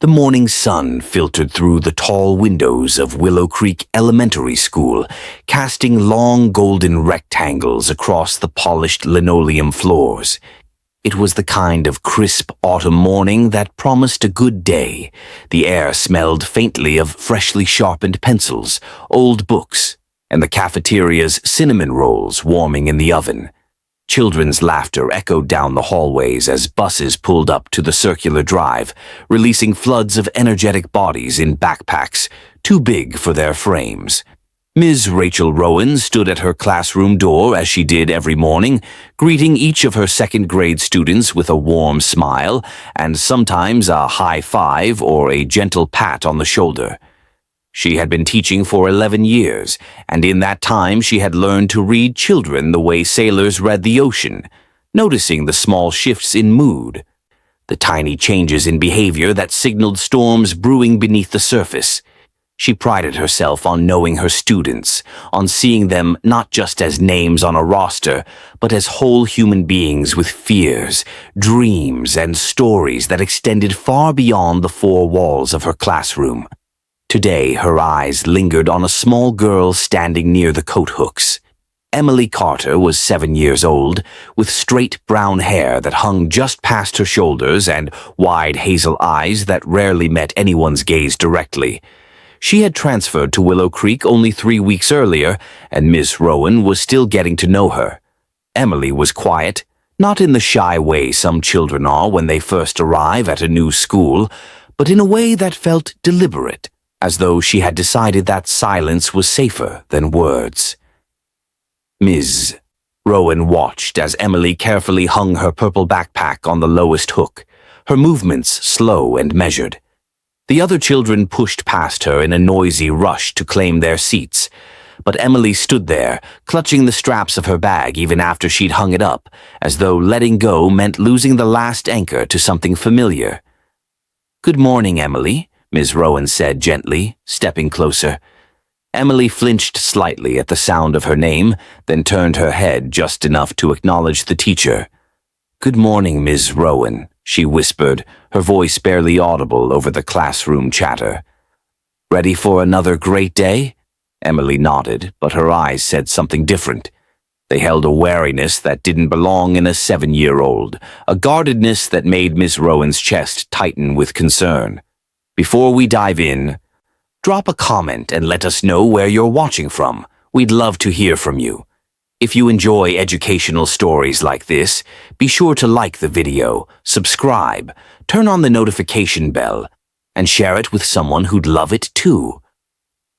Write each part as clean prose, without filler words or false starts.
The morning sun filtered through the tall windows of Willow Creek Elementary School, casting long golden rectangles across the polished linoleum floors. It was the kind of crisp autumn morning that promised a good day. The air smelled faintly of freshly sharpened pencils, old books, and the cafeteria's cinnamon rolls warming in the oven. Children's laughter echoed down the hallways as buses pulled up to the circular drive, releasing floods of energetic bodies in backpacks, too big for their frames. Ms. Rachel Rowan stood at her classroom door as she did every morning, greeting each of her second-grade students with a warm smile and sometimes a high five or a gentle pat on the shoulder. She had been teaching for 11 years, and in that time she had learned to read children the way sailors read the ocean, noticing the small shifts in mood, the tiny changes in behavior that signaled storms brewing beneath the surface. She prided herself on knowing her students, on seeing them not just as names on a roster, but as whole human beings with fears, dreams, and stories that extended far beyond the four walls of her classroom. Today, her eyes lingered on a small girl standing near the coat hooks. Emily Carter was 7 years old, with straight brown hair that hung just past her shoulders and wide hazel eyes that rarely met anyone's gaze directly. She had transferred to Willow Creek only 3 weeks earlier, and Miss Rowan was still getting to know her. Emily was quiet, not in the shy way some children are when they first arrive at a new school, but in a way that felt deliberate, as though she had decided that silence was safer than words. Ms. Rowan watched as Emily carefully hung her purple backpack on the lowest hook, her movements slow and measured. The other children pushed past her in a noisy rush to claim their seats, but Emily stood there, clutching the straps of her bag even after she'd hung it up, as though letting go meant losing the last anchor to something familiar. "Good morning, Emily," Ms. Rowan said gently, stepping closer. Emily flinched slightly at the sound of her name, then turned her head just enough to acknowledge the teacher. "Good morning, Ms. Rowan," she whispered, her voice barely audible over the classroom chatter. "Ready for another great day?" Emily nodded, but her eyes said something different. They held a wariness that didn't belong in a 7-year-old, a guardedness that made Ms. Rowan's chest tighten with concern. "Before we dive in, drop a comment and let us know where you're watching from. We'd love to hear from you. If you enjoy educational stories like this, be sure to like the video, subscribe, turn on the notification bell, and share it with someone who'd love it too."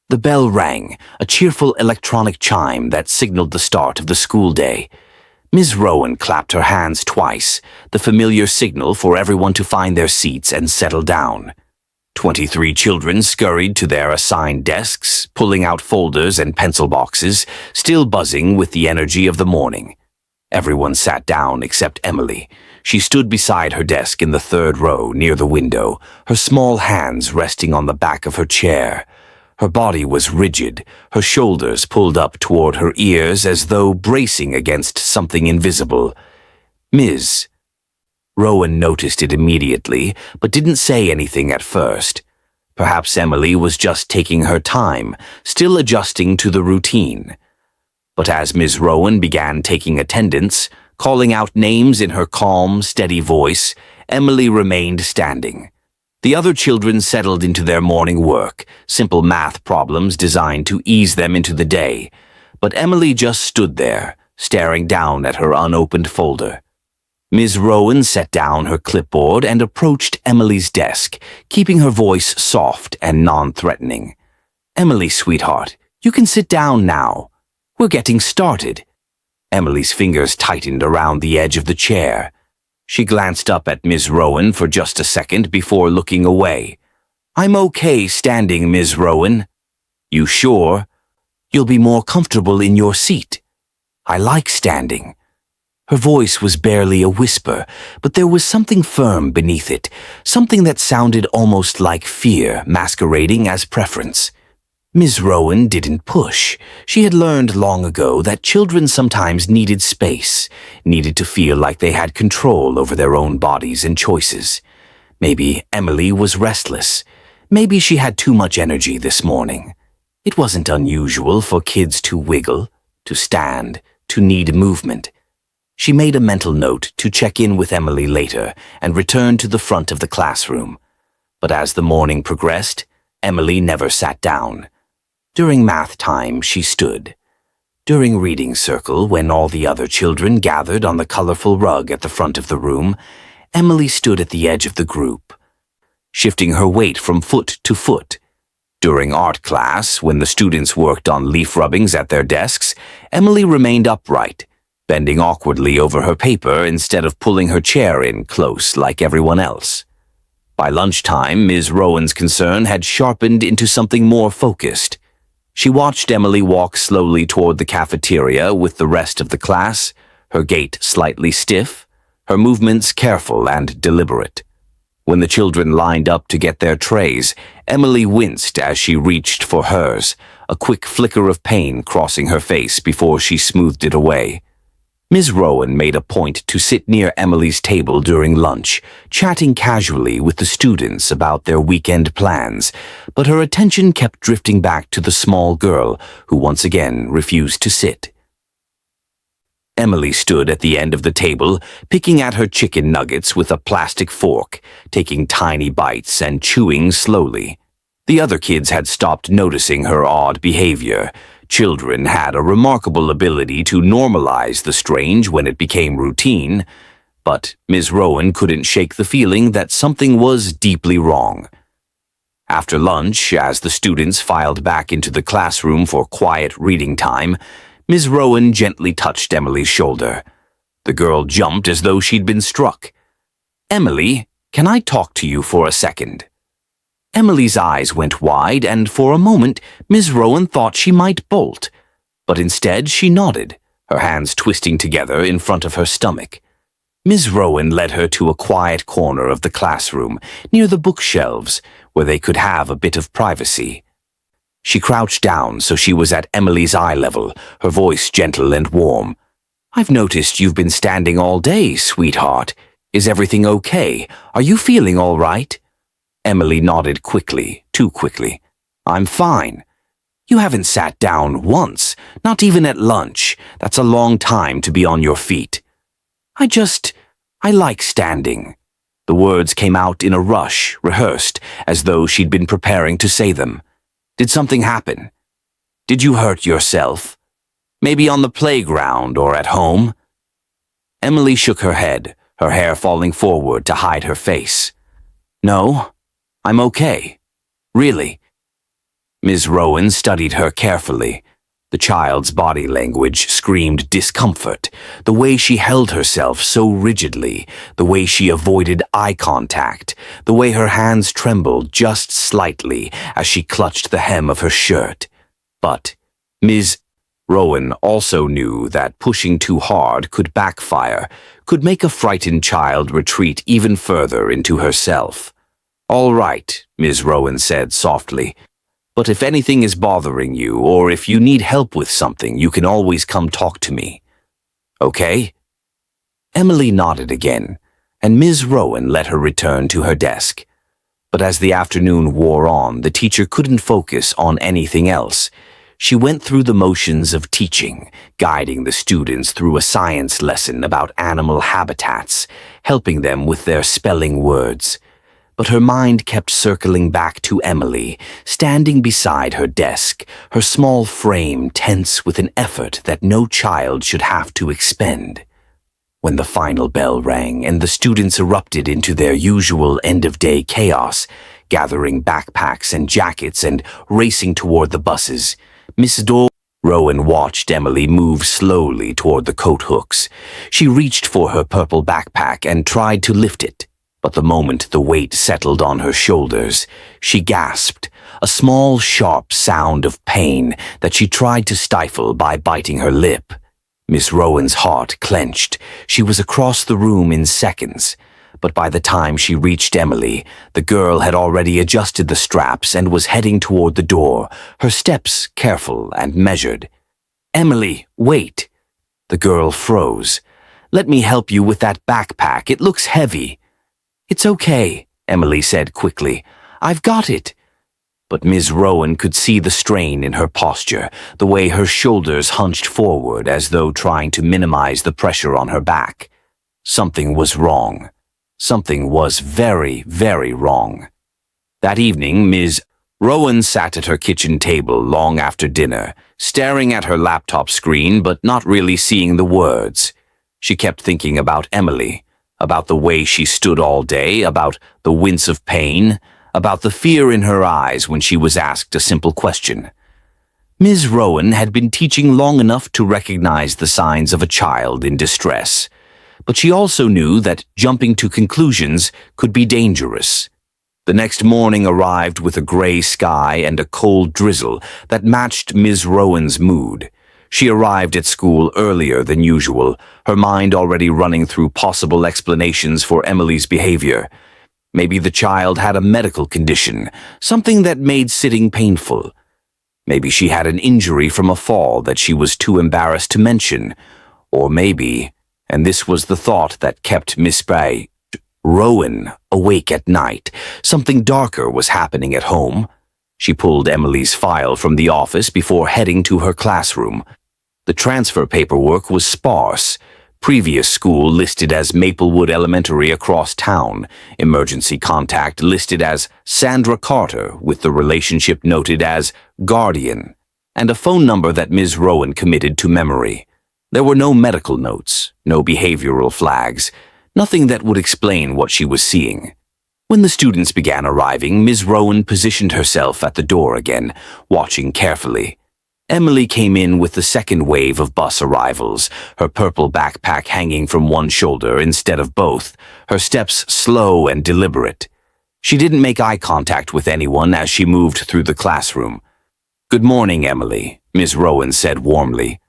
The bell rang, a cheerful electronic chime that signaled the start of the school day. Ms. Rowan clapped her hands twice, the familiar signal for everyone to find their seats and settle down. 23 children scurried to their assigned desks, pulling out folders and pencil boxes, still buzzing with the energy of the morning. Everyone sat down except Emily. She stood beside her desk in the third row near the window, her small hands resting on the back of her chair. Her body was rigid, her shoulders pulled up toward her ears as though bracing against something invisible. "Ms. Rowan noticed it immediately, but didn't say anything at first. Perhaps Emily was just taking her time, still adjusting to the routine. But as Ms. Rowan began taking attendance, calling out names in her calm, steady voice, Emily remained standing. The other children settled into their morning work, simple math problems designed to ease them into the day. But Emily just stood there, staring down at her unopened folder. Ms. Rowan set down her clipboard and approached Emily's desk, keeping her voice soft and non-threatening. "Emily, sweetheart, you can sit down now. We're getting started." Emily's fingers tightened around the edge of the chair. She glanced up at Ms. Rowan for just a second before looking away. "I'm okay standing, Ms. Rowan." "You sure? You'll be more comfortable in your seat." "I like standing." Her voice was barely a whisper, but there was something firm beneath it, something that sounded almost like fear masquerading as preference. Ms. Rowan didn't push. She had learned long ago that children sometimes needed space, needed to feel like they had control over their own bodies and choices. Maybe Emily was restless. Maybe she had too much energy this morning. It wasn't unusual for kids to wiggle, to stand, to need movement. She made a mental note to check in with Emily later and return to the front of the classroom. But as the morning progressed, Emily never sat down. During math time, she stood. During reading circle, when all the other children gathered on the colorful rug at the front of the room, Emily stood at the edge of the group, shifting her weight from foot to foot. During art class, when the students worked on leaf rubbings at their desks, Emily remained upright, bending awkwardly over her paper instead of pulling her chair in close like everyone else. By lunchtime, Ms. Rowan's concern had sharpened into something more focused. She watched Emily walk slowly toward the cafeteria with the rest of the class, her gait slightly stiff, her movements careful and deliberate. When the children lined up to get their trays, Emily winced as she reached for hers, a quick flicker of pain crossing her face before she smoothed it away. Ms. Rowan made a point to sit near Emily's table during lunch, chatting casually with the students about their weekend plans, but her attention kept drifting back to the small girl who once again refused to sit. Emily stood at the end of the table, picking at her chicken nuggets with a plastic fork, taking tiny bites and chewing slowly. The other kids had stopped noticing her odd behavior. Children had a remarkable ability to normalize the strange when it became routine, but Ms. Rowan couldn't shake the feeling that something was deeply wrong. After lunch, as the students filed back into the classroom for quiet reading time, Ms. Rowan gently touched Emily's shoulder. The girl jumped as though she'd been struck. "Emily, can I talk to you for a second?" Emily's eyes went wide, and for a moment Ms. Rowan thought she might bolt. But instead she nodded, her hands twisting together in front of her stomach. Ms. Rowan led her to a quiet corner of the classroom, near the bookshelves, where they could have a bit of privacy. She crouched down so she was at Emily's eye level, her voice gentle and warm. "I've noticed you've been standing all day, sweetheart. Is everything okay? Are you feeling all right?" Emily nodded quickly, too quickly. "I'm fine." "You haven't sat down once, not even at lunch. That's a long time to be on your feet." I like standing." The words came out in a rush, rehearsed, as though she'd been preparing to say them. "Did something happen? Did you hurt yourself? Maybe on the playground or at home?" Emily shook her head, her hair falling forward to hide her face. "No, I'm okay. Really." Ms. Rowan studied her carefully. The child's body language screamed discomfort, the way she held herself so rigidly, the way she avoided eye contact, the way her hands trembled just slightly as she clutched the hem of her shirt. But Ms. Rowan also knew that pushing too hard could backfire, could make a frightened child retreat even further into herself. "All right," Ms. Rowan said softly. "But if anything is bothering you, or if you need help with something, you can always come talk to me. Okay?" Emily nodded again, and Ms. Rowan let her return to her desk. But as the afternoon wore on, the teacher couldn't focus on anything else. She went through the motions of teaching, guiding the students through a science lesson about animal habitats, helping them with their spelling words. But her mind kept circling back to Emily, standing beside her desk, her small frame tense with an effort that no child should have to expend. When the final bell rang and the students erupted into their usual end-of-day chaos, gathering backpacks and jackets and racing toward the buses, Miss Rowan watched Emily move slowly toward the coat hooks. She reached for her purple backpack and tried to lift it. But the moment the weight settled on her shoulders, she gasped, a small, sharp sound of pain that she tried to stifle by biting her lip. Miss Rowan's heart clenched. She was across the room in seconds. But by the time she reached Emily, the girl had already adjusted the straps and was heading toward the door, her steps careful and measured. "Emily, wait." The girl froze. "Let me help you with that backpack. It looks heavy." "It's okay." Emily said quickly. "I've got it." But Ms. Rowan could see the strain in her posture, the way her shoulders hunched forward as though trying to minimize the pressure on her back. Something was wrong. Something was very, very wrong. That evening, Ms. Rowan sat at her kitchen table long after dinner, staring at her laptop screen but not really seeing the words. She kept thinking about Emily, about the way she stood all day, about the wince of pain, about the fear in her eyes when she was asked a simple question. Ms. Rowan had been teaching long enough to recognize the signs of a child in distress, but she also knew that jumping to conclusions could be dangerous. The next morning arrived with a gray sky and a cold drizzle that matched Ms. Rowan's mood. She arrived at school earlier than usual, her mind already running through possible explanations for Emily's behavior. Maybe the child had a medical condition, something that made sitting painful. Maybe she had an injury from a fall that she was too embarrassed to mention. Or maybe, and this was the thought that kept Miss Rowan awake at night, something darker was happening at home. She pulled Emily's file from the office before heading to her classroom. The transfer paperwork was sparse. Previous school listed as Maplewood Elementary across town, emergency contact listed as Sandra Carter with the relationship noted as guardian, and a phone number that Ms. Rowan committed to memory. There were no medical notes, no behavioral flags, nothing that would explain what she was seeing. When the students began arriving, Ms. Rowan positioned herself at the door again, watching carefully. Emily came in with the second wave of bus arrivals, her purple backpack hanging from one shoulder instead of both, her steps slow and deliberate. She didn't make eye contact with anyone as she moved through the classroom. "Good morning, Emily," Ms. Rowan said warmly.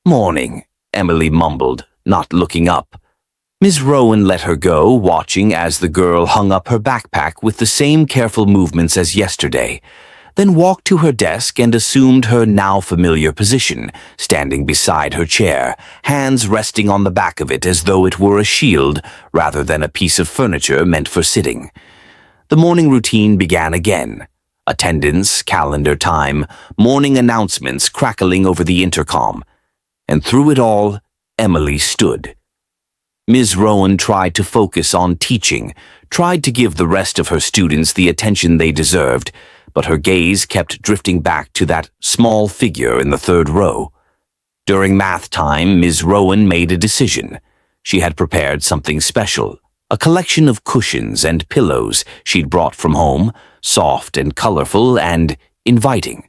"Morning," Emily mumbled, not looking up. Ms. Rowan let her go, watching as the girl hung up her backpack with the same careful movements as yesterday, then walked to her desk and assumed her now familiar position, standing beside her chair, hands resting on the back of it as though it were a shield rather than a piece of furniture meant for sitting. The morning routine began again. Attendance, calendar time, morning announcements crackling over the intercom. And through it all, Emily stood. Ms. Rowan tried to focus on teaching, tried to give the rest of her students the attention they deserved, but her gaze kept drifting back to that small figure in the third row. During math time, Ms. Rowan made a decision. She had prepared something special, a collection of cushions and pillows she'd brought from home, soft and colorful and inviting.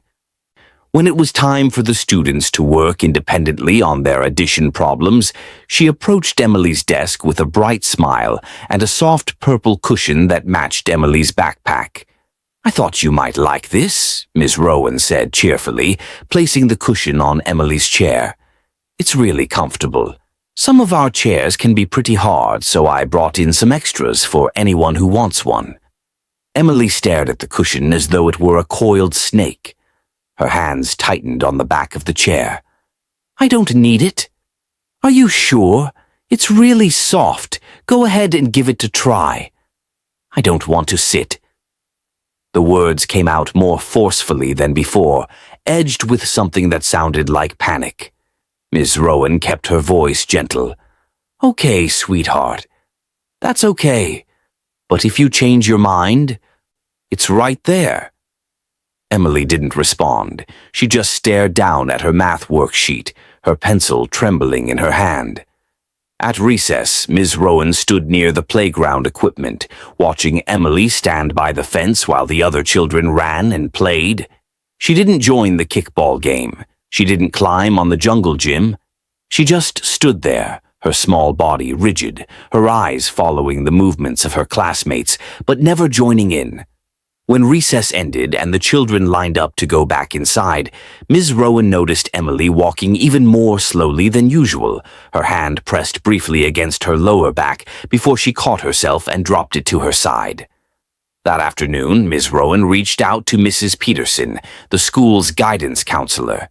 When it was time for the students to work independently on their addition problems, she approached Emily's desk with a bright smile and a soft purple cushion that matched Emily's backpack. "I thought you might like this," Ms. Rowan said cheerfully, placing the cushion on Emily's chair. "It's really comfortable. Some of our chairs can be pretty hard, so I brought in some extras for anyone who wants one." Emily stared at the cushion as though it were a coiled snake. Her hands tightened on the back of the chair. "I don't need it." "Are you sure? It's really soft. Go ahead and give it a try." "I don't want to sit." The words came out more forcefully than before, edged with something that sounded like panic. Ms. Rowan kept her voice gentle. "Okay, sweetheart. That's okay. But if you change your mind, it's right there." Emily didn't respond. She just stared down at her math worksheet, her pencil trembling in her hand. At recess, Ms. Rowan stood near the playground equipment, watching Emily stand by the fence while the other children ran and played. She didn't join the kickball game. She didn't climb on the jungle gym. She just stood there, her small body rigid, her eyes following the movements of her classmates, but never joining in. When recess ended and the children lined up to go back inside, Ms. Rowan noticed Emily walking even more slowly than usual, her hand pressed briefly against her lower back before she caught herself and dropped it to her side. That afternoon, Ms. Rowan reached out to Mrs. Peterson, the school's guidance counselor.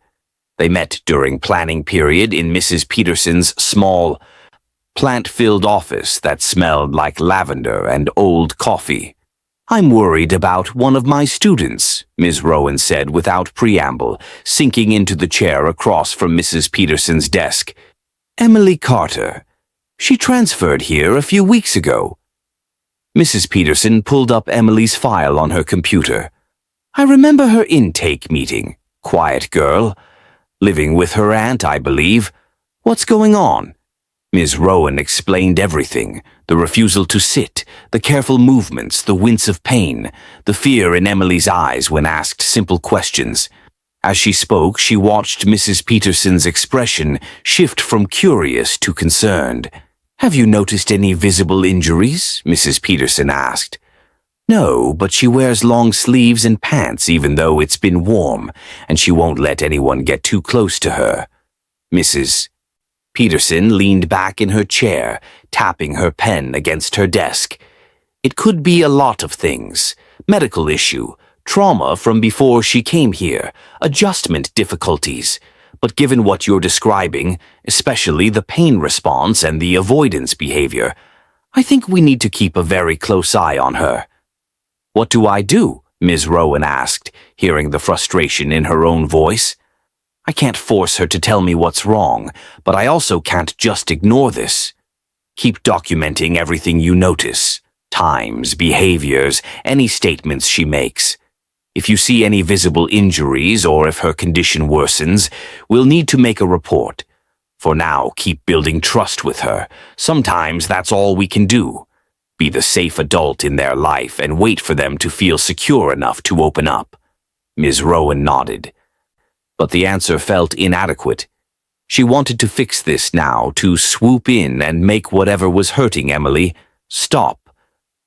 They met during planning period in Mrs. Peterson's small plant-filled office that smelled like lavender and old coffee. "I'm worried about one of my students," Ms. Rowan said without preamble, sinking into the chair across from Mrs. Peterson's desk. "Emily Carter. She transferred here a few weeks ago." Mrs. Peterson pulled up Emily's file on her computer. "I remember her intake meeting. Quiet girl. Living with her aunt, I believe. What's going on?" Ms. Rowan explained everything: the refusal to sit, the careful movements, the wince of pain, the fear in Emily's eyes when asked simple questions. As she spoke, she watched Mrs. Peterson's expression shift from curious to concerned. "Have you noticed any visible injuries?" Mrs. Peterson asked. "No, but she wears long sleeves and pants even though it's been warm, and she won't let anyone get too close to her." Mrs. Peterson leaned back in her chair, tapping her pen against her desk. "It could be a lot of things. Medical issue, trauma from before she came here, adjustment difficulties. But given what you're describing, especially the pain response and the avoidance behavior, I think we need to keep a very close eye on her." "What do I do?" Ms. Rowan asked, hearing the frustration in her own voice. "I can't force her to tell me what's wrong, but I also can't just ignore this. Keep documenting everything you notice, times, behaviors, any statements she makes. If you see any visible injuries or if her condition worsens, we'll need to make a report. For now, keep building trust with her. Sometimes that's all we can do. Be the safe adult in their life and wait for them to feel secure enough to open up." Ms. Rowan nodded. But the answer felt inadequate. She wanted to fix this now, to swoop in and make whatever was hurting Emily stop.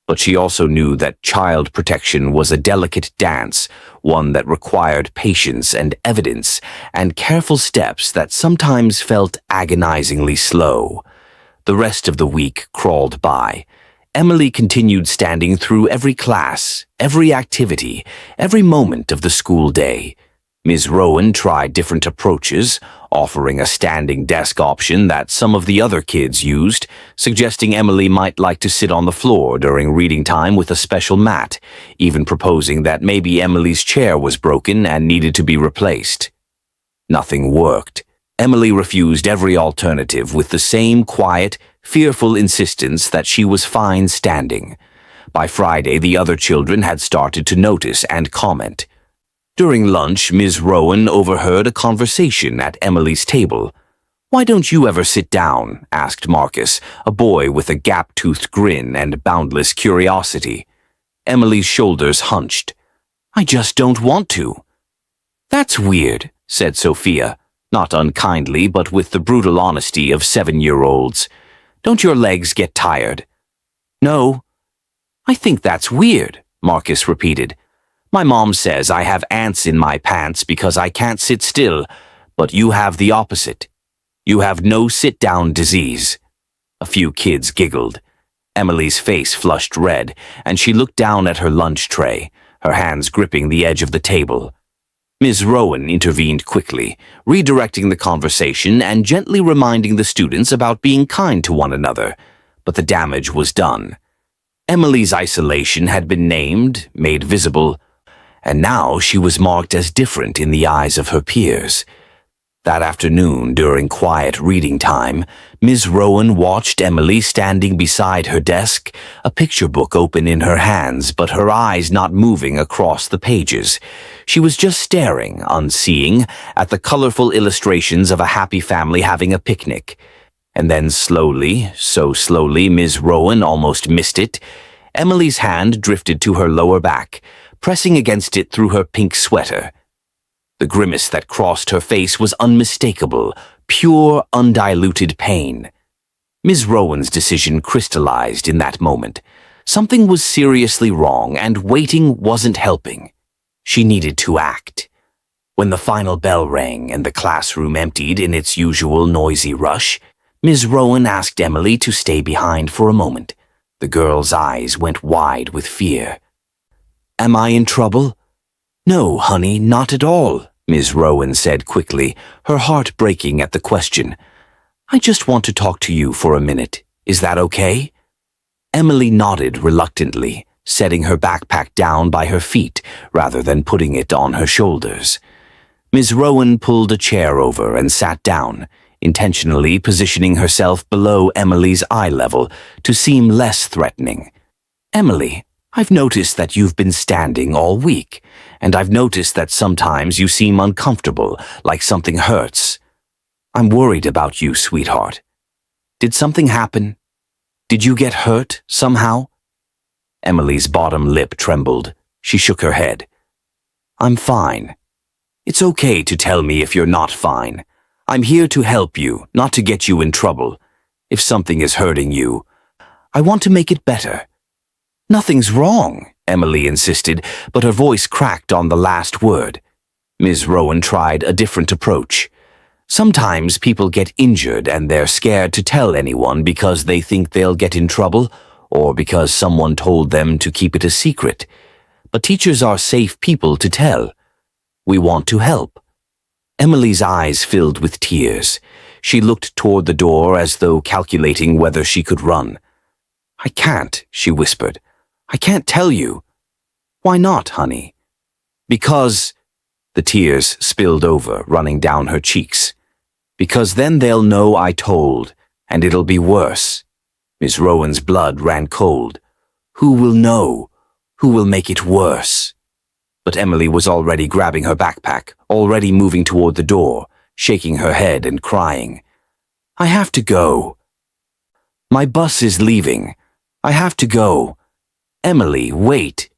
But she also knew that child protection was a delicate dance, one that required patience and evidence and careful steps that sometimes felt agonizingly slow. The rest of the week crawled by. Emily continued standing through every class, every activity, every moment of the school day. Ms. Rowan tried different approaches, offering a standing desk option that some of the other kids used, suggesting Emily might like to sit on the floor during reading time with a special mat, even proposing that maybe Emily's chair was broken and needed to be replaced. Nothing worked. Emily refused every alternative with the same quiet, fearful insistence that she was fine standing. By Friday, the other children had started to notice and comment. During lunch, Ms. Rowan overheard a conversation at Emily's table. "Why don't you ever sit down?" asked Marcus, a boy with a gap-toothed grin and boundless curiosity. Emily's shoulders hunched. "I just don't want to." "That's weird," said Sophia, not unkindly but with the brutal honesty of 7-year-olds. "Don't your legs get tired?" "No." "I think that's weird," Marcus repeated. "My mom says I have ants in my pants because I can't sit still, but you have the opposite. You have no sit-down disease." A few kids giggled. Emily's face flushed red, and she looked down at her lunch tray, her hands gripping the edge of the table. Ms. Rowan intervened quickly, redirecting the conversation and gently reminding the students about being kind to one another, but the damage was done. Emily's isolation had been named, made visible, and now she was marked as different in the eyes of her peers. That afternoon, during quiet reading time, Ms. Rowan watched Emily standing beside her desk, a picture book open in her hands, but her eyes not moving across the pages. She was just staring, unseeing, at the colorful illustrations of a happy family having a picnic. And then slowly, so slowly Ms. Rowan almost missed it, Emily's hand drifted to her lower back, pressing against it through her pink sweater. The grimace that crossed her face was unmistakable, pure, undiluted pain. Ms. Rowan's decision crystallized in that moment. Something was seriously wrong, and waiting wasn't helping. She needed to act. When the final bell rang and the classroom emptied in its usual noisy rush, Ms. Rowan asked Emily to stay behind for a moment. The girl's eyes went wide with fear. "Am I in trouble?" "No, honey, not at all," Ms. Rowan said quickly, her heart breaking at the question. "I just want to talk to you for a minute." Is that okay?" Emily nodded reluctantly, setting her backpack down by her feet rather than putting it on her shoulders. Ms. Rowan pulled a chair over and sat down, intentionally positioning herself below Emily's eye level to seem less threatening. "Emily, I've noticed that you've been standing all week, and I've noticed that sometimes you seem uncomfortable, like something hurts. I'm worried about you, sweetheart. Did something happen? Did you get hurt somehow?" Emily's bottom lip trembled. She shook her head. "I'm fine. It's okay to tell me if you're not fine. I'm here to help you, not to get you in trouble. If something is hurting you, I want to make it better." "Nothing's wrong," Emily insisted, but her voice cracked on the last word. Ms. Rowan tried a different approach. "Sometimes people get injured and they're scared to tell anyone because they think they'll get in trouble or because someone told them to keep it a secret. But teachers are safe people to tell. We want to help." Emily's eyes filled with tears. She looked toward the door as though calculating whether she could run. "I can't," she whispered. "I can't tell you." "Why not, honey?" "Because—" The tears spilled over, running down her cheeks. "Because then they'll know I told, and it'll be worse." Miss Rowan's blood ran cold. "Who will know? Who will make it worse?" But Emily was already grabbing her backpack, already moving toward the door, shaking her head and crying. "I have to go. My bus is leaving. I have to go. Emily, wait."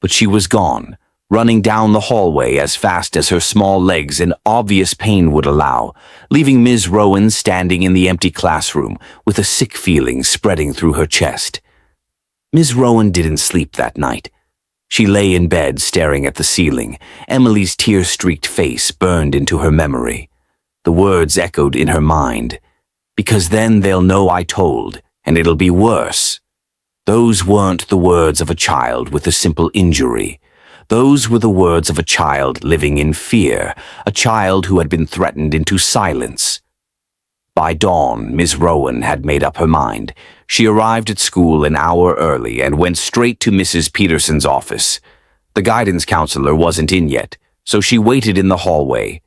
But she was gone, running down the hallway as fast as her small legs and obvious pain would allow, leaving Ms. Rowan standing in the empty classroom with a sick feeling spreading through her chest. Ms. Rowan didn't sleep that night. She lay in bed staring at the ceiling. Emily's tear-streaked face burned into her memory. The words echoed in her mind. "Because then they'll know I told, and it'll be worse." Those weren't the words of a child with a simple injury. Those were the words of a child living in fear, a child who had been threatened into silence. By dawn, Miss Rowan had made up her mind. She arrived at school an hour early and went straight to Mrs. Peterson's office. The guidance counselor wasn't in yet, so she waited in the hallway,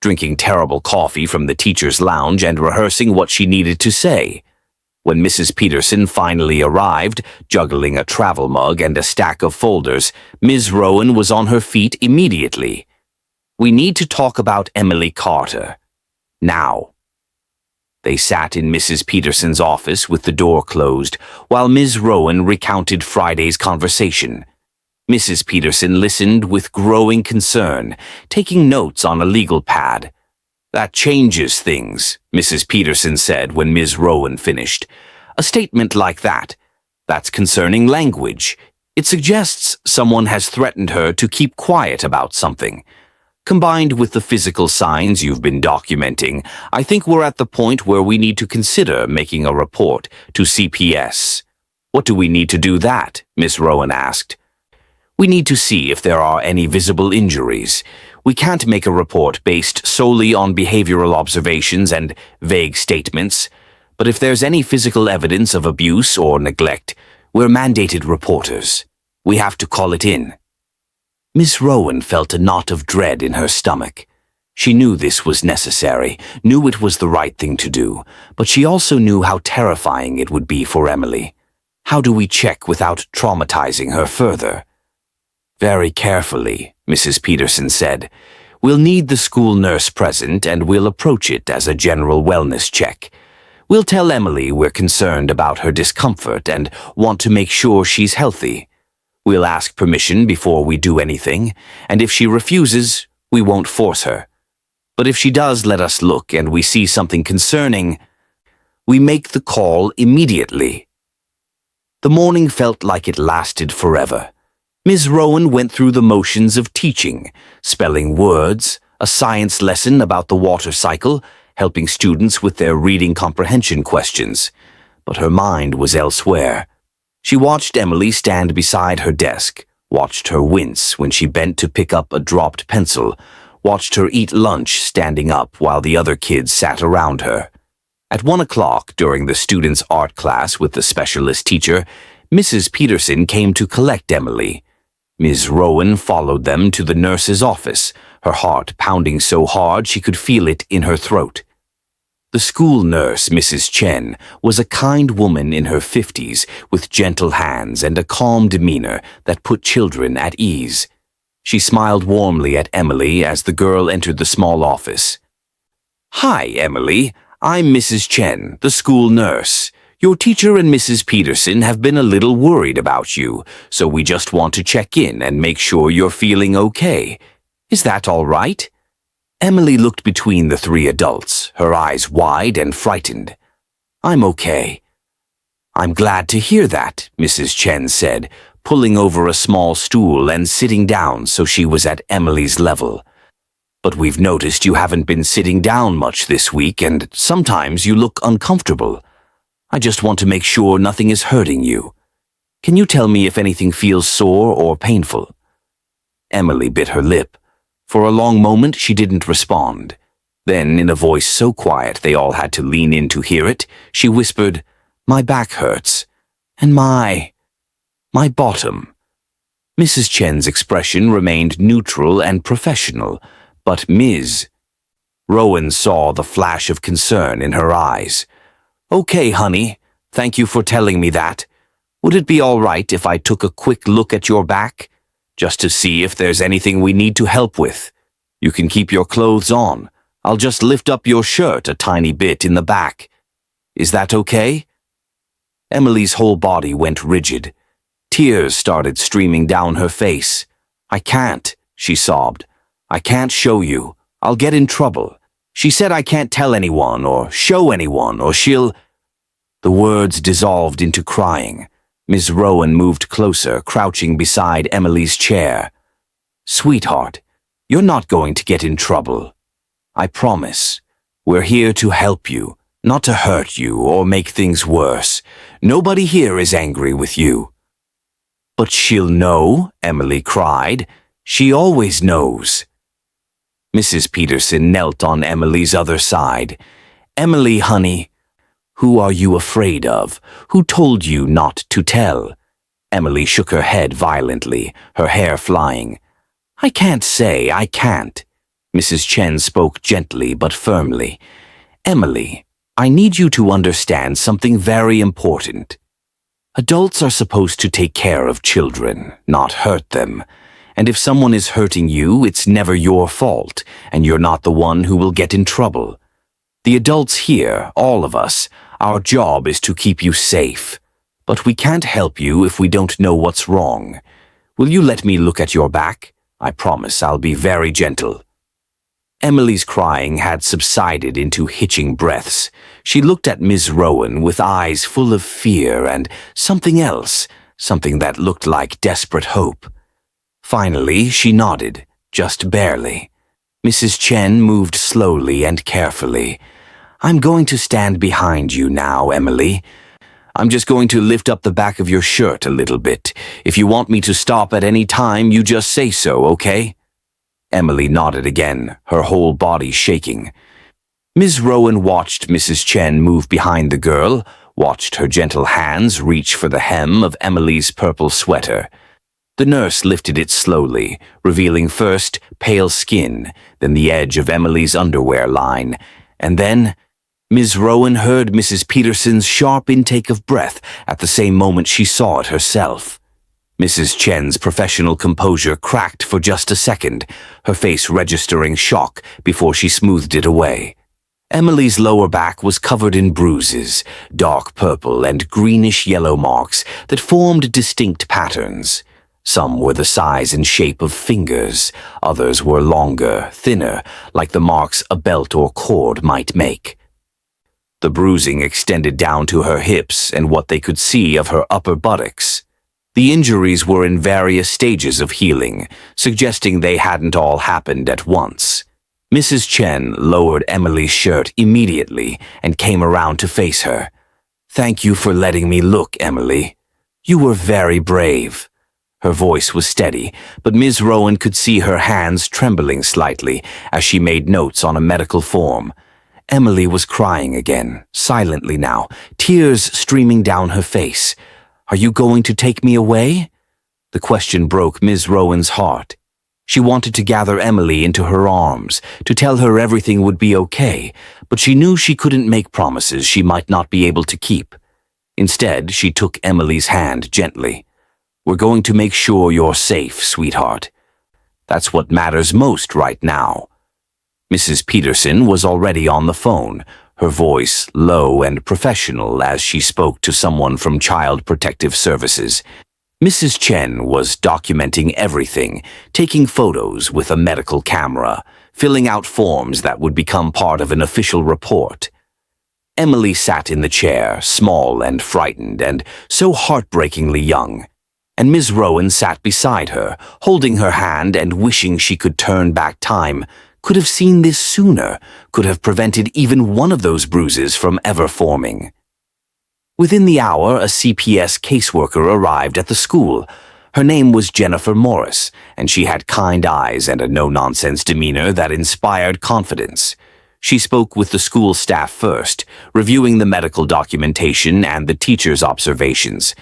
drinking terrible coffee from the teacher's lounge and rehearsing what she needed to say. When Mrs. Peterson finally arrived, juggling a travel mug and a stack of folders, Ms. Rowan was on her feet immediately. "We need to talk about Emily Carter. Now." They sat in Mrs. Peterson's office with the door closed, while Ms. Rowan recounted Friday's conversation. Mrs. Peterson listened with growing concern, taking notes on a legal pad. "That changes things," Mrs. Peterson said when Ms. Rowan finished. "A statement like that, that's concerning language. It suggests someone has threatened her to keep quiet about something. Combined with the physical signs you've been documenting, I think we're at the point where we need to consider making a report to CPS." "What do we need to do that?" Miss Rowan asked. "We need to see if there are any visible injuries. We can't make a report based solely on behavioral observations and vague statements, but if there's any physical evidence of abuse or neglect, we're mandated reporters. We have to call it in." Miss Rowan felt a knot of dread in her stomach. She knew this was necessary, knew it was the right thing to do, but she also knew how terrifying it would be for Emily. How do we check without traumatizing her further? "Very carefully," Mrs. Peterson said. "We'll need the school nurse present and we'll approach it as a general wellness check. We'll tell Emily we're concerned about her discomfort and want to make sure she's healthy. We'll ask permission before we do anything, and if she refuses, we won't force her. But if she does let us look and we see something concerning, we make the call immediately." The morning felt like it lasted forever. Ms. Rowan went through the motions of teaching, spelling words, a science lesson about the water cycle, helping students with their reading comprehension questions. But her mind was elsewhere. She watched Emily stand beside her desk, watched her wince when she bent to pick up a dropped pencil, watched her eat lunch standing up while the other kids sat around her. At 1 o'clock, during the students' art class with the specialist teacher, Mrs. Peterson came to collect Emily. Ms. Rowan followed them to the nurse's office, her heart pounding so hard she could feel it in her throat. The school nurse, Mrs. Chen, was a kind woman in her 50s with gentle hands and a calm demeanor that put children at ease. She smiled warmly at Emily as the girl entered the small office. "Hi, Emily. I'm Mrs. Chen, the school nurse. Your teacher and Mrs. Peterson have been a little worried about you, so we just want to check in and make sure you're feeling okay. Is that all right?" Emily looked between the three adults, her eyes wide and frightened. "I'm okay." "I'm glad to hear that," Mrs. Chen said, pulling over a small stool and sitting down so she was at Emily's level. "But we've noticed you haven't been sitting down much this week, and sometimes you look uncomfortable. I just want to make sure nothing is hurting you. Can you tell me if anything feels sore or painful?" Emily bit her lip. For a long moment she didn't respond. Then, in a voice so quiet they all had to lean in to hear it, she whispered, "My back hurts. And my bottom." Mrs. Chen's expression remained neutral and professional, but Ms. Rowan saw the flash of concern in her eyes. "Okay, honey. Thank you for telling me that. Would it be all right if I took a quick look at your back? Just to see if there's anything we need to help with. You can keep your clothes on. I'll just lift up your shirt a tiny bit in the back. Is that okay?" Emily's whole body went rigid. Tears started streaming down her face. "I can't," she sobbed. "I can't show you. I'll get in trouble. She said I can't tell anyone or show anyone or she'll—" The words dissolved into crying. Ms. Rowan moved closer, crouching beside Emily's chair. "Sweetheart, you're not going to get in trouble. I promise. We're here to help you, not to hurt you or make things worse. Nobody here is angry with you." "But she'll know," Emily cried. "She always knows." Mrs. Peterson knelt on Emily's other side. "Emily, honey, who are you afraid of? Who told you not to tell?" Emily shook her head violently, her hair flying. "I can't say, I can't." Mrs. Chen spoke gently but firmly. "Emily, I need you to understand something very important. Adults are supposed to take care of children, not hurt them. And if someone is hurting you, it's never your fault, and you're not the one who will get in trouble. The adults here, all of us, our job is to keep you safe. But we can't help you if we don't know what's wrong. Will you let me look at your back? I promise I'll be very gentle." Emily's crying had subsided into hitching breaths. She looked at Ms. Rowan with eyes full of fear and something else, something that looked like desperate hope. Finally, she nodded, just barely. Mrs. Chen moved slowly and carefully. "I'm going to stand behind you now, Emily. I'm just going to lift up the back of your shirt a little bit. If you want me to stop at any time, you just say so, okay?" Emily nodded again, her whole body shaking. Ms. Rowan watched Mrs. Chen move behind the girl, watched her gentle hands reach for the hem of Emily's purple sweater. The nurse lifted it slowly, revealing first pale skin, then the edge of Emily's underwear line, and then Ms. Rowan heard Mrs. Peterson's sharp intake of breath at the same moment she saw it herself. Mrs. Chen's professional composure cracked for just a second, her face registering shock before she smoothed it away. Emily's lower back was covered in bruises, dark purple and greenish-yellow marks that formed distinct patterns. Some were the size and shape of fingers, others were longer, thinner, like the marks a belt or cord might make. The bruising extended down to her hips and what they could see of her upper buttocks. The injuries were in various stages of healing, suggesting they hadn't all happened at once. Mrs. Chen lowered Emily's shirt immediately and came around to face her. "Thank you for letting me look, Emily. You were very brave." Her voice was steady, but Ms. Rowan could see her hands trembling slightly as she made notes on a medical form. Emily was crying again, silently now, tears streaming down her face. "Are you going to take me away?" The question broke Ms. Rowan's heart. She wanted to gather Emily into her arms, to tell her everything would be okay, but she knew she couldn't make promises she might not be able to keep. Instead, she took Emily's hand gently. "We're going to make sure you're safe, sweetheart. That's what matters most right now." Mrs. Peterson was already on the phone, her voice low and professional as she spoke to someone from Child Protective Services. Mrs. Chen was documenting everything, taking photos with a medical camera, filling out forms that would become part of an official report. Emily sat in the chair, small and frightened and so heartbreakingly young, and Ms. Rowan sat beside her, holding her hand and wishing she could turn back time, could have seen this sooner, could have prevented even one of those bruises from ever forming. Within the hour, a CPS caseworker arrived at the school. Her name was Jennifer Morris, and she had kind eyes and a no-nonsense demeanor that inspired confidence. She spoke with the school staff first, reviewing the medical documentation and the teacher's observations.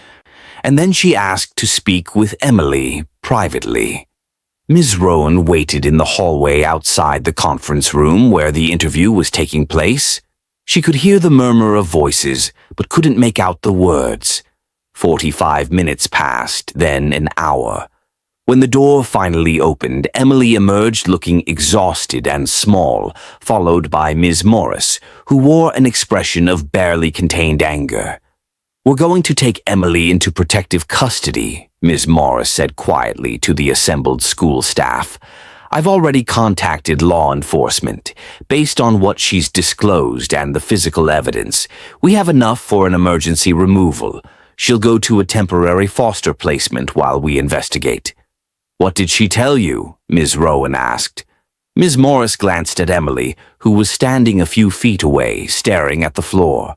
And then she asked to speak with Emily privately. Ms. Rowan waited in the hallway outside the conference room where the interview was taking place. She could hear the murmur of voices, but couldn't make out the words. 45 minutes passed, then an hour. When the door finally opened, Emily emerged looking exhausted and small, followed by Ms. Morris, who wore an expression of barely contained anger. "We're going to take Emily into protective custody," Ms. Morris said quietly to the assembled school staff. "I've already contacted law enforcement. Based on what she's disclosed and the physical evidence, we have enough for an emergency removal. She'll go to a temporary foster placement while we investigate." "What did she tell you?" Ms. Rowan asked. Ms. Morris glanced at Emily, who was standing a few feet away, staring at the floor.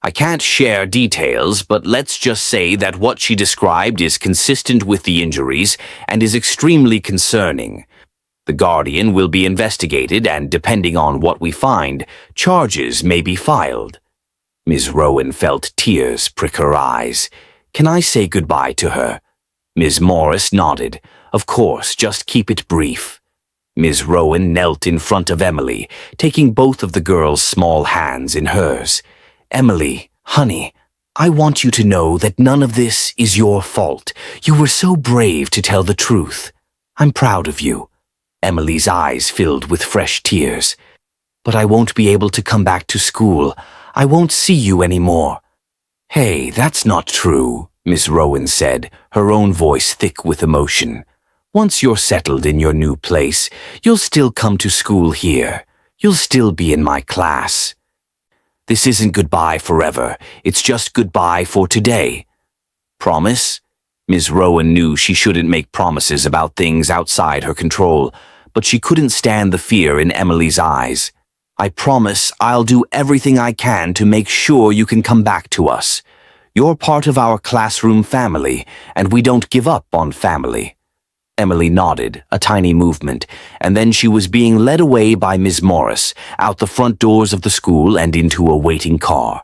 "I can't share details, but let's just say that what she described is consistent with the injuries and is extremely concerning. The guardian will be investigated and, depending on what we find, charges may be filed." Ms. Rowan felt tears prick her eyes. "Can I say goodbye to her?" Ms. Morris nodded. "Of course, just keep it brief." Ms. Rowan knelt in front of Emily, taking both of the girl's small hands in hers. "Emily, honey, I want you to know that none of this is your fault. You were so brave to tell the truth. I'm proud of you." Emily's eyes filled with fresh tears. "But I won't be able to come back to school. I won't see you anymore." "Hey, that's not true," Miss Rowan said, her own voice thick with emotion. "Once you're settled in your new place, you'll still come to school here. You'll still be in my class. This isn't goodbye forever. It's just goodbye for today." "Promise?" Ms. Rowan knew she shouldn't make promises about things outside her control, but she couldn't stand the fear in Emily's eyes. "I promise I'll do everything I can to make sure you can come back to us. You're part of our classroom family, and we don't give up on family." Emily nodded, a tiny movement, and then she was being led away by Ms. Morris, out the front doors of the school and into a waiting car.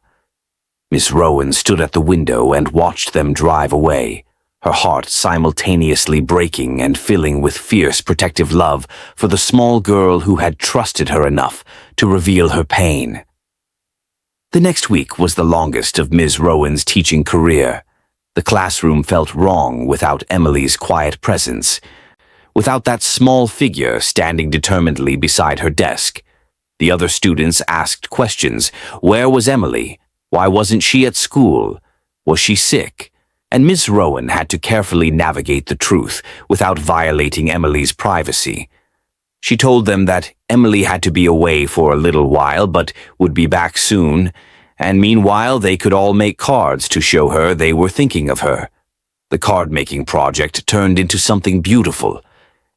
Miss Rowan stood at the window and watched them drive away, her heart simultaneously breaking and filling with fierce protective love for the small girl who had trusted her enough to reveal her pain. The next week was the longest of Ms. Rowan's teaching career. The classroom felt wrong without Emily's quiet presence, without that small figure standing determinedly beside her desk. The other students asked questions. Where was Emily? Why wasn't she at school? Was she sick? And Miss Rowan had to carefully navigate the truth without violating Emily's privacy. She told them that Emily had to be away for a little while but would be back soon, and meanwhile they could all make cards to show her they were thinking of her. The card-making project turned into something beautiful.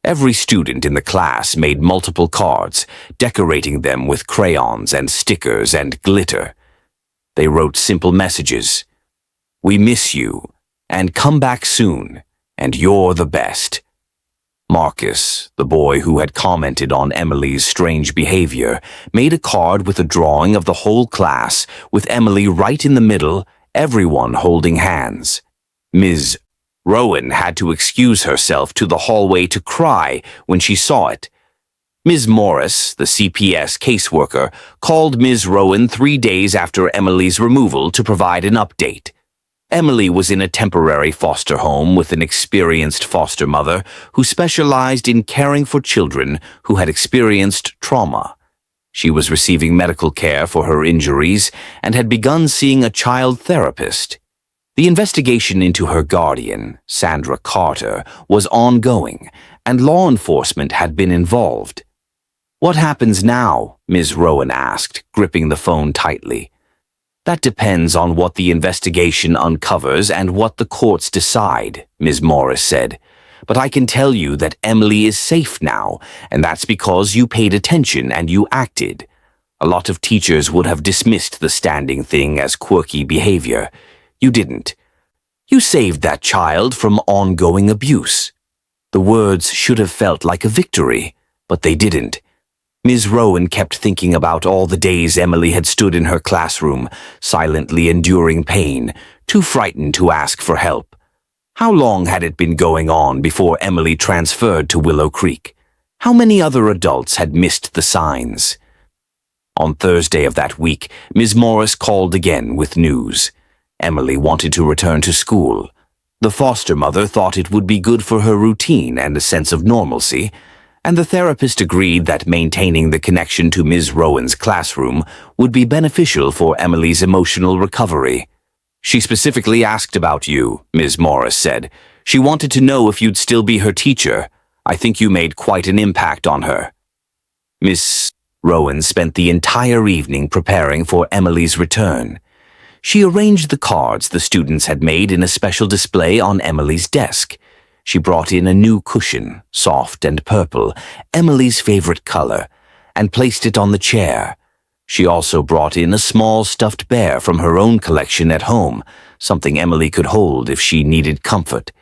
Every student in the class made multiple cards, decorating them with crayons and stickers and glitter. They wrote simple messages. "We miss you, and come back soon, and you're the best." Marcus, the boy who had commented on Emily's strange behavior, made a card with a drawing of the whole class, with Emily right in the middle, everyone holding hands. Ms. Rowan had to excuse herself to the hallway to cry when she saw it. Ms. Morris, the CPS caseworker, called Ms. Rowan 3 days after Emily's removal to provide an update. Emily was in a temporary foster home with an experienced foster mother who specialized in caring for children who had experienced trauma. She was receiving medical care for her injuries and had begun seeing a child therapist. The investigation into her guardian, Sandra Carter, was ongoing, and law enforcement had been involved. "What happens now?" Ms. Rowan asked, gripping the phone tightly. "That depends on what the investigation uncovers and what the courts decide," Ms. Morris said. "But I can tell you that Emily is safe now, and that's because you paid attention and you acted. A lot of teachers would have dismissed the standing thing as quirky behavior. You didn't. You saved that child from ongoing abuse." The words should have felt like a victory, but they didn't. Ms. Rowan kept thinking about all the days Emily had stood in her classroom, silently enduring pain, too frightened to ask for help. How long had it been going on before Emily transferred to Willow Creek? How many other adults had missed the signs? On Thursday of that week, Ms. Morris called again with news. Emily wanted to return to school. The foster mother thought it would be good for her routine and a sense of normalcy, and the therapist agreed that maintaining the connection to Ms. Rowan's classroom would be beneficial for Emily's emotional recovery. "She specifically asked about you," Ms. Morris said. "She wanted to know if you'd still be her teacher. I think you made quite an impact on her." Miss Rowan spent the entire evening preparing for Emily's return. She arranged the cards the students had made in a special display on Emily's desk. She brought in a new cushion, soft and purple, Emily's favorite color, and placed it on the chair. She also brought in a small stuffed bear from her own collection at home, something Emily could hold if she needed comfort.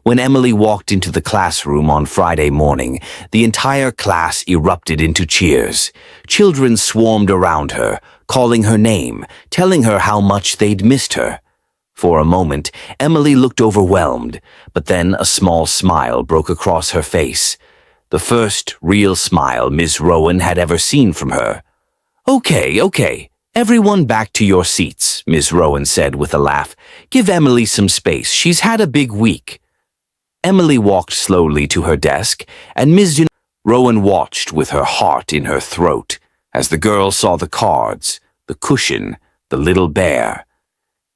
When Emily walked into the classroom on Friday morning, the entire class erupted into cheers. Children swarmed around her, calling her name, telling her how much they'd missed her. For a moment, Emily looked overwhelmed, but then a small smile broke across her face. The first real smile Ms. Rowan had ever seen from her. Okay, everyone back to your seats," Ms. Rowan said with a laugh. "Give Emily some space. She's had a big week." Emily walked slowly to her desk, and Ms. Rowan watched with her heart in her throat as the girl saw the cards, the cushion, the little bear.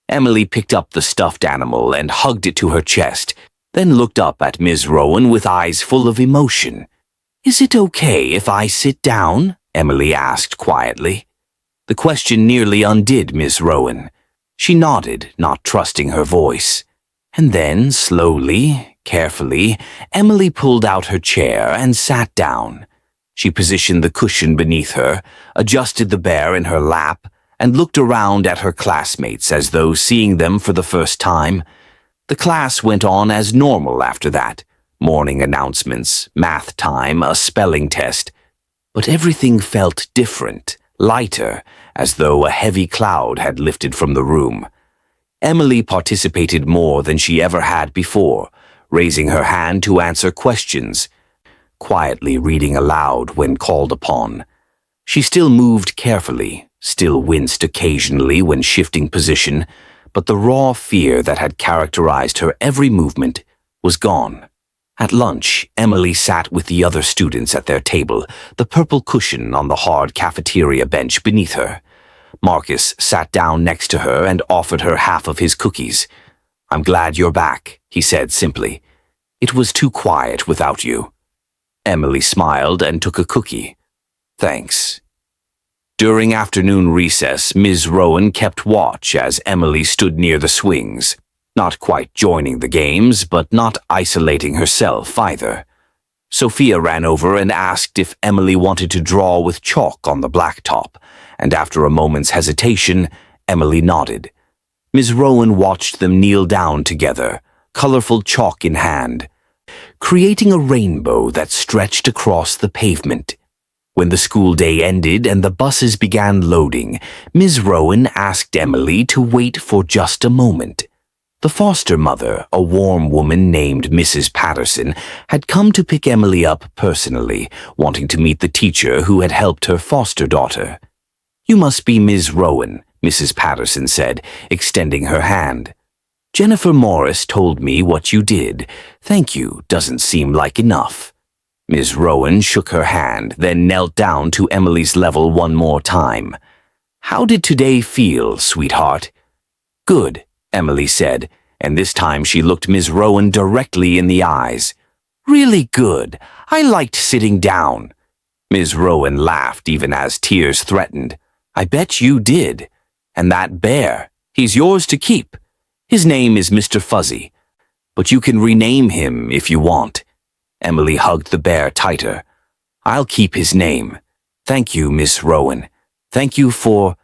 Emily picked up the stuffed animal and hugged it to her chest, then looked up at Ms. Rowan with eyes full of emotion. "Is it okay if I sit down?" Emily asked quietly. The question nearly undid Ms. Rowan. She nodded, not trusting her voice. And then, slowly, carefully, Emily pulled out her chair and sat down. She positioned the cushion beneath her, adjusted the bear in her lap, and looked around at her classmates as though seeing them for the first time. The class went on as normal after that. Morning announcements, math time, a spelling test. But everything felt different, lighter, as though a heavy cloud had lifted from the room. Emily participated more than she ever had before, raising her hand to answer questions, quietly reading aloud when called upon. She still moved carefully, still winced occasionally when shifting position, but the raw fear that had characterized her every movement was gone. At lunch, Emily sat with the other students at their table, the purple cushion on the hard cafeteria bench beneath her. Marcus sat down next to her and offered her half of his cookies. "I'm glad you're back," he said simply. "It was too quiet without you." Emily smiled and took a cookie. "Thanks." During afternoon recess, Ms. Rowan kept watch as Emily stood near the swings, not quite joining the games, but not isolating herself either. Sophia ran over and asked if Emily wanted to draw with chalk on the blacktop, and after a moment's hesitation, Emily nodded. Ms. Rowan watched them kneel down together, colorful chalk in hand. creating a rainbow that stretched across the pavement. When the school day ended and the buses began loading, Ms. Rowan asked Emily to wait for just a moment. The foster mother, a warm woman named Mrs. Patterson, had come to pick Emily up personally, wanting to meet the teacher who had helped her foster daughter. "You must be Ms. Rowan," Mrs. Patterson said, extending her hand. "Jennifer Morris told me what you did. Thank you doesn't seem like enough." Ms. Rowan shook her hand, then knelt down to Emily's level one more time. "How did today feel, sweetheart?" "Good," Emily said, and this time she looked Ms. Rowan directly in the eyes. "Really good. I liked sitting down." Ms. Rowan laughed even as tears threatened. "I bet you did. And that bear, he's yours to keep. His name is Mr. Fuzzy, but you can rename him if you want." Emily hugged the bear tighter. "I'll keep his name. Thank you, Miss Rowan. Thank you for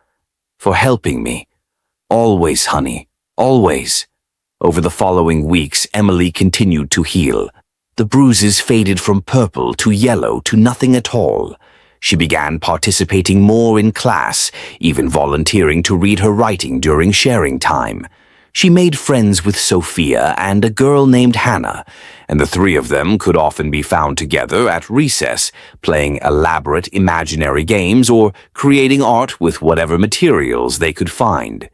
helping me. Always, honey, always." Over the following weeks, Emily continued to heal. The bruises faded from purple to yellow to nothing at all. She began participating more in class, even volunteering to read her writing during sharing time. She made friends with Sophia and a girl named Hannah, and the three of them could often be found together at recess, playing elaborate imaginary games or creating art with whatever materials they could find.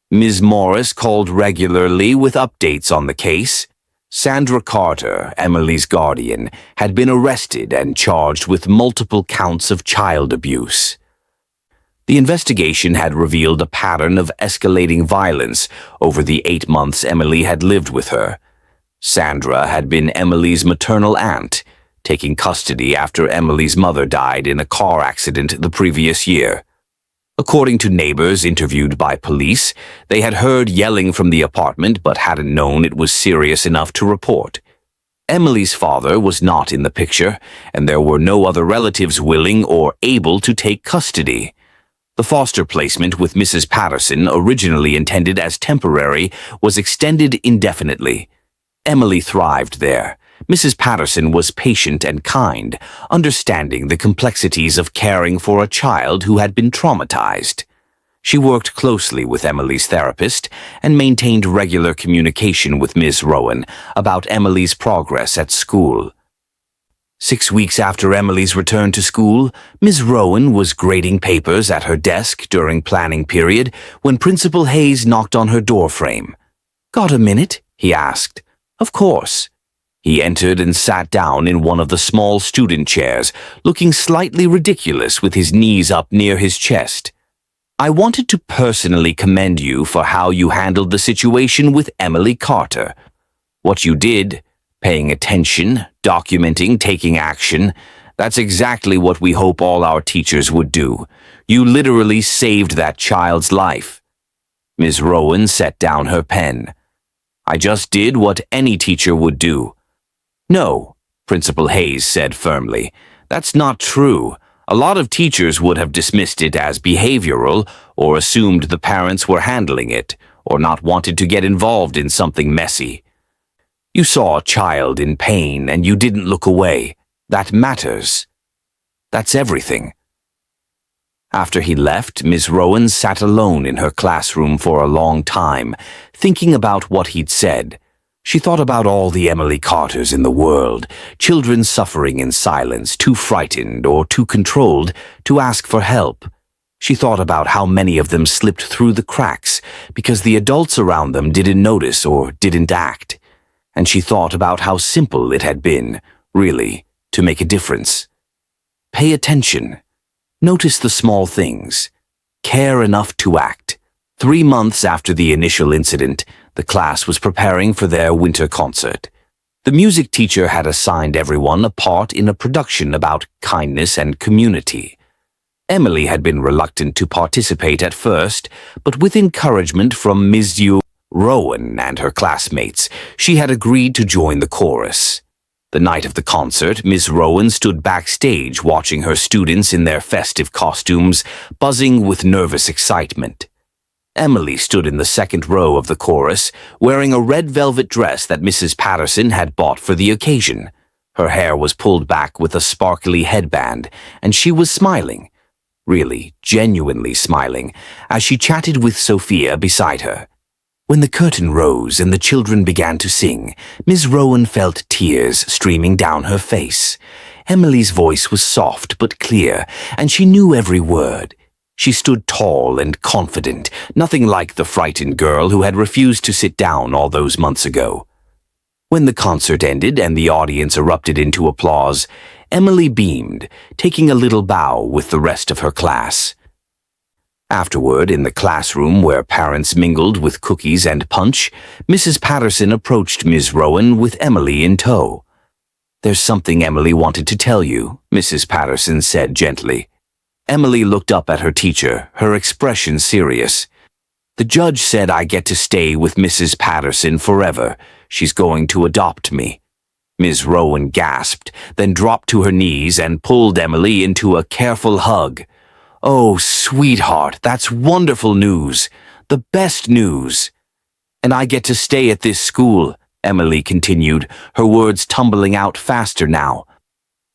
Ms. Morris called regularly with updates on the case. Sandra Carter, Emily's guardian, had been arrested and charged with multiple counts of child abuse. The investigation had revealed a pattern of escalating violence over the 8 months Emily had lived with her. Sandra had been Emily's maternal aunt, taking custody after Emily's mother died in a car accident the previous year. According to neighbors interviewed by police, they had heard yelling from the apartment but hadn't known it was serious enough to report. Emily's father was not in the picture, and there were no other relatives willing or able to take custody. The foster placement with Mrs. Patterson, originally intended as temporary, was extended indefinitely. Emily thrived there. Mrs. Patterson was patient and kind, understanding the complexities of caring for a child who had been traumatized. She worked closely with Emily's therapist and maintained regular communication with Ms. Rowan about Emily's progress at school. 6 weeks after Emily's return to school, Ms. Rowan was grading papers at her desk during planning period when Principal Hayes knocked on her doorframe. "Got a minute?" he asked. "Of course." He entered and sat down in one of the small student chairs, looking slightly ridiculous with his knees up near his chest. "I wanted to personally commend you for how you handled the situation with Emily Carter. What you did, paying attention, documenting, taking action, that's exactly what we hope all our teachers would do. You literally saved that child's life." Ms. Rowan set down her pen. "I just did what any teacher would do." "No," Principal Hayes said firmly. "That's not true. A lot of teachers would have dismissed it as behavioral or assumed the parents were handling it or not wanted to get involved in something messy. You saw a child in pain and you didn't look away. That matters. That's everything." After he left, Ms. Rowan sat alone in her classroom for a long time, thinking about what he'd said. She thought about all the Emily Carters in the world, children suffering in silence, too frightened or too controlled to ask for help. She thought about how many of them slipped through the cracks because the adults around them didn't notice or didn't act. And she thought about how simple it had been, really, to make a difference. Pay attention. Notice the small things. Care enough to act. 3 months after the initial incident, the class was preparing for their winter concert. The music teacher had assigned everyone a part in a production about kindness and community. Emily had been reluctant to participate at first, but with encouragement from Ms. Rowan and her classmates, she had agreed to join the chorus. The night of the concert, Ms. Rowan stood backstage watching her students in their festive costumes, buzzing with nervous excitement. Emily stood in the second row of the chorus, wearing a red velvet dress that Mrs. Patterson had bought for the occasion. Her hair was pulled back with a sparkly headband, and she was smiling, really, genuinely smiling, as she chatted with Sophia beside her. When the curtain rose and the children began to sing, Miss Rowan felt tears streaming down her face. Emily's voice was soft but clear, and she knew every word. She stood tall and confident, nothing like the frightened girl who had refused to sit down all those months ago. When the concert ended and the audience erupted into applause, Emily beamed, taking a little bow with the rest of her class. Afterward, in the classroom where parents mingled with cookies and punch, Mrs. Patterson approached Miss Rowan with Emily in tow. "There's something Emily wanted to tell you," Mrs. Patterson said gently. Emily looked up at her teacher, her expression serious. "The judge said I get to stay with Mrs. Patterson forever. She's going to adopt me." Ms. Rowan gasped, then dropped to her knees and pulled Emily into a careful hug. "Oh, sweetheart, that's wonderful news. The best news." "And I get to stay at this school," Emily continued, her words tumbling out faster now.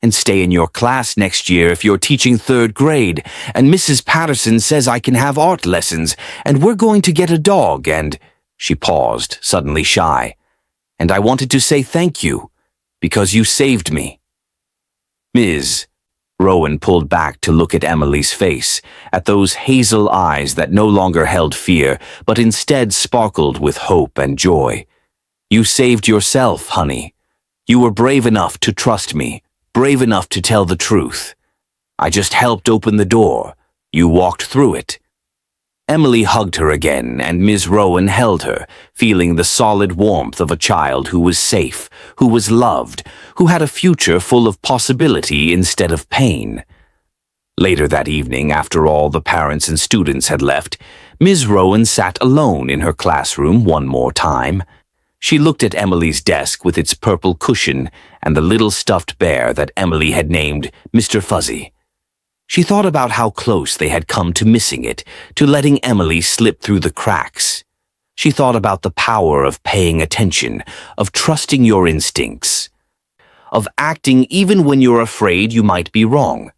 "And stay in your class next year if you're teaching 3rd grade, and Mrs. Patterson says I can have art lessons, and we're going to get a dog, and—" She paused, suddenly shy. "And I wanted to say thank you, because you saved me." "Ms." Rowan pulled back to look at Emily's face, at those hazel eyes that no longer held fear, but instead sparkled with hope and joy. "You saved yourself, honey. You were brave enough to trust me, brave enough to tell the truth. I just helped open the door. You walked through it." Emily hugged her again, and Ms. Rowan held her, feeling the solid warmth of a child who was safe, who was loved, who had a future full of possibility instead of pain. Later that evening, after all the parents and students had left, Ms. Rowan sat alone in her classroom one more time. She looked at Emily's desk with its purple cushion and the little stuffed bear that Emily had named Mr. Fuzzy. She thought about how close they had come to missing it, to letting Emily slip through the cracks. She thought about the power of paying attention, of trusting your instincts, of acting even when you're afraid you might be wrong.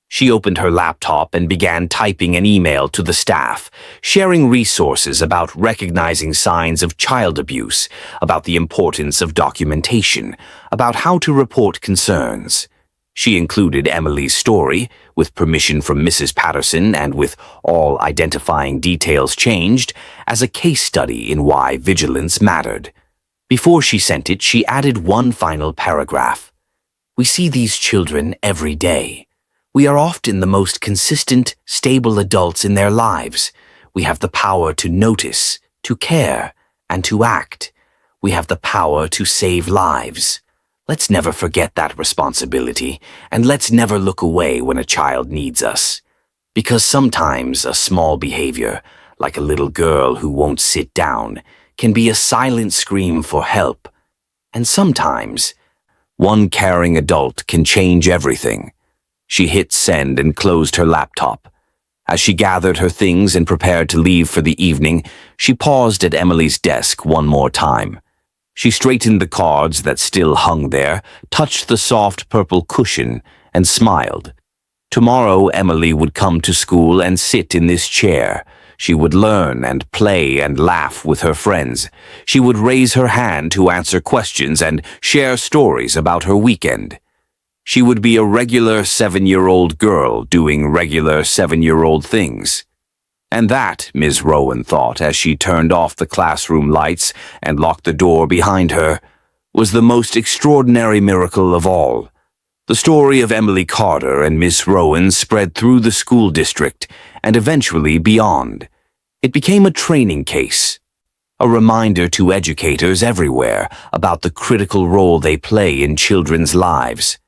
She opened her laptop and began typing an email to the staff, sharing resources about recognizing signs of child abuse, about the importance of documentation, about how to report concerns. She included Emily's story, with permission from Mrs. Patterson and with all identifying details changed, as a case study in why vigilance mattered. Before she sent it, she added one final paragraph. "We see these children every day. We are often the most consistent, stable adults in their lives. We have the power to notice, to care, and to act. We have the power to save lives. Let's never forget that responsibility, and let's never look away when a child needs us. Because sometimes a small behavior, like a little girl who won't sit down, can be a silent scream for help. And sometimes, one caring adult can change everything." She hit send and closed her laptop. As she gathered her things and prepared to leave for the evening, she paused at Emily's desk one more time. She straightened the cards that still hung there, touched the soft purple cushion, and smiled. Tomorrow Emily would come to school and sit in this chair. She would learn and play and laugh with her friends. She would raise her hand to answer questions and share stories about her weekend. She would be a regular 7-year-old girl doing regular 7-year-old things. And that, Ms. Rowan thought as she turned off the classroom lights and locked the door behind her, was the most extraordinary miracle of all. The story of Emily Carter and Miss Rowan spread through the school district and eventually beyond. It became a training case, a reminder to educators everywhere about the critical role they play in children's lives.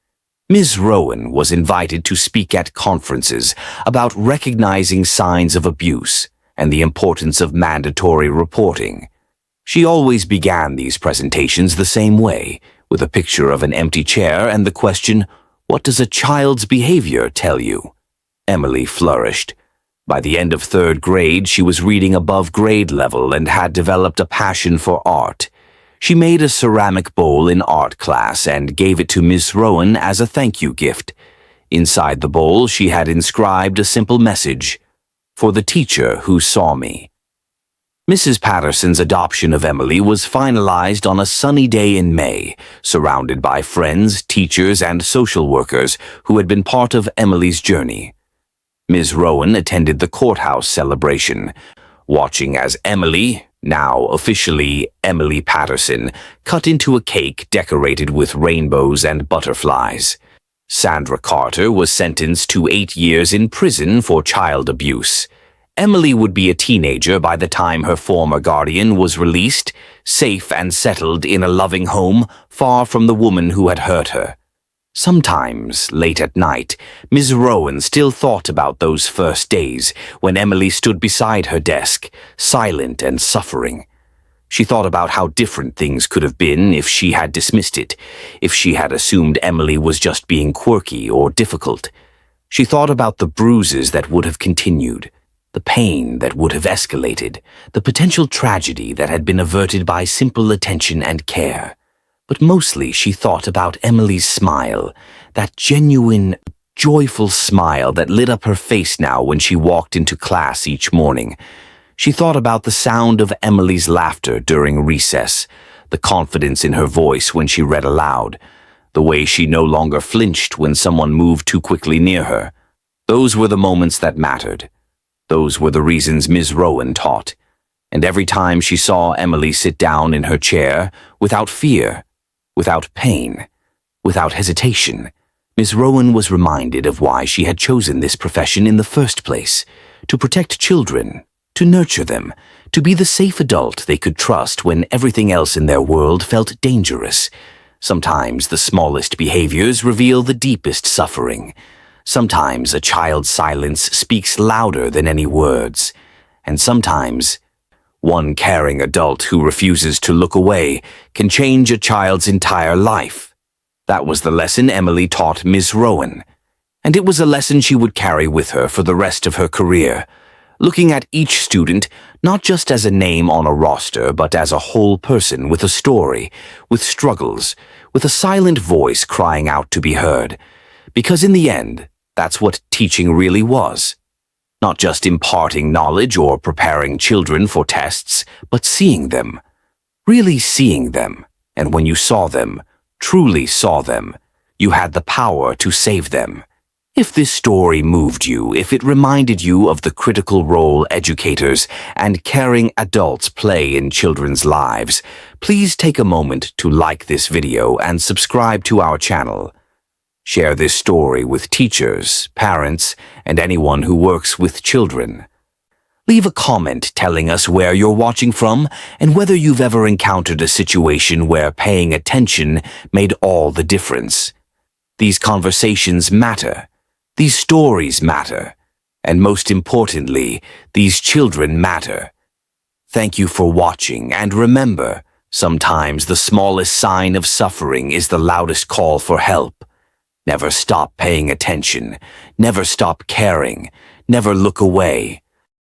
Ms. Rowan was invited to speak at conferences about recognizing signs of abuse and the importance of mandatory reporting. She always began these presentations the same way, with a picture of an empty chair and the question, "What does a child's behavior tell you?" Emily flourished. By the end of third grade, she was reading above grade level and had developed a passion for art. She made a ceramic bowl in art class and gave it to Miss Rowan as a thank you gift. Inside the bowl, she had inscribed a simple message, "For the teacher who saw me." Mrs. Patterson's adoption of Emily was finalized on a sunny day in May, surrounded by friends, teachers, and social workers who had been part of Emily's journey. Ms. Rowan attended the courthouse celebration, watching as Emily, now officially Emily Patterson, cut into a cake decorated with rainbows and butterflies. Sandra Carter was sentenced to 8 years in prison for child abuse. Emily would be a teenager by the time her former guardian was released, safe and settled in a loving home far from the woman who had hurt her. Sometimes, late at night, Ms. Rowan still thought about those first days when Emily stood beside her desk, silent and suffering. She thought about how different things could have been if she had dismissed it, if she had assumed Emily was just being quirky or difficult. She thought about the bruises that would have continued, the pain that would have escalated, the potential tragedy that had been averted by simple attention and care. But mostly she thought about Emily's smile, that genuine, joyful smile that lit up her face now when she walked into class each morning. She thought about the sound of Emily's laughter during recess, the confidence in her voice when she read aloud, the way she no longer flinched when someone moved too quickly near her. Those were the moments that mattered. Those were the reasons Ms. Rowan taught. And every time she saw Emily sit down in her chair, without fear, without pain, without hesitation, Miss Rowan was reminded of why she had chosen this profession in the first place: to protect children, to nurture them, to be the safe adult they could trust when everything else in their world felt dangerous. Sometimes the smallest behaviors reveal the deepest suffering. Sometimes a child's silence speaks louder than any words. And sometimes one caring adult who refuses to look away can change a child's entire life. That was the lesson Emily taught Miss Rowan, and it was a lesson she would carry with her for the rest of her career, looking at each student not just as a name on a roster, but as a whole person with a story, with struggles, with a silent voice crying out to be heard. Because in the end, that's what teaching really was. Not just imparting knowledge or preparing children for tests, but seeing them. Really seeing them. And when you saw them, truly saw them, you had the power to save them. If this story moved you, if it reminded you of the critical role educators and caring adults play in children's lives, please take a moment to like this video and subscribe to our channel. Share this story with teachers, parents, and anyone who works with children. Leave a comment telling us where you're watching from and whether you've ever encountered a situation where paying attention made all the difference. These conversations matter. These stories matter. And most importantly, these children matter. Thank you for watching, and remember, sometimes the smallest sign of suffering is the loudest call for help. Never stop paying attention. Never stop caring. Never look away.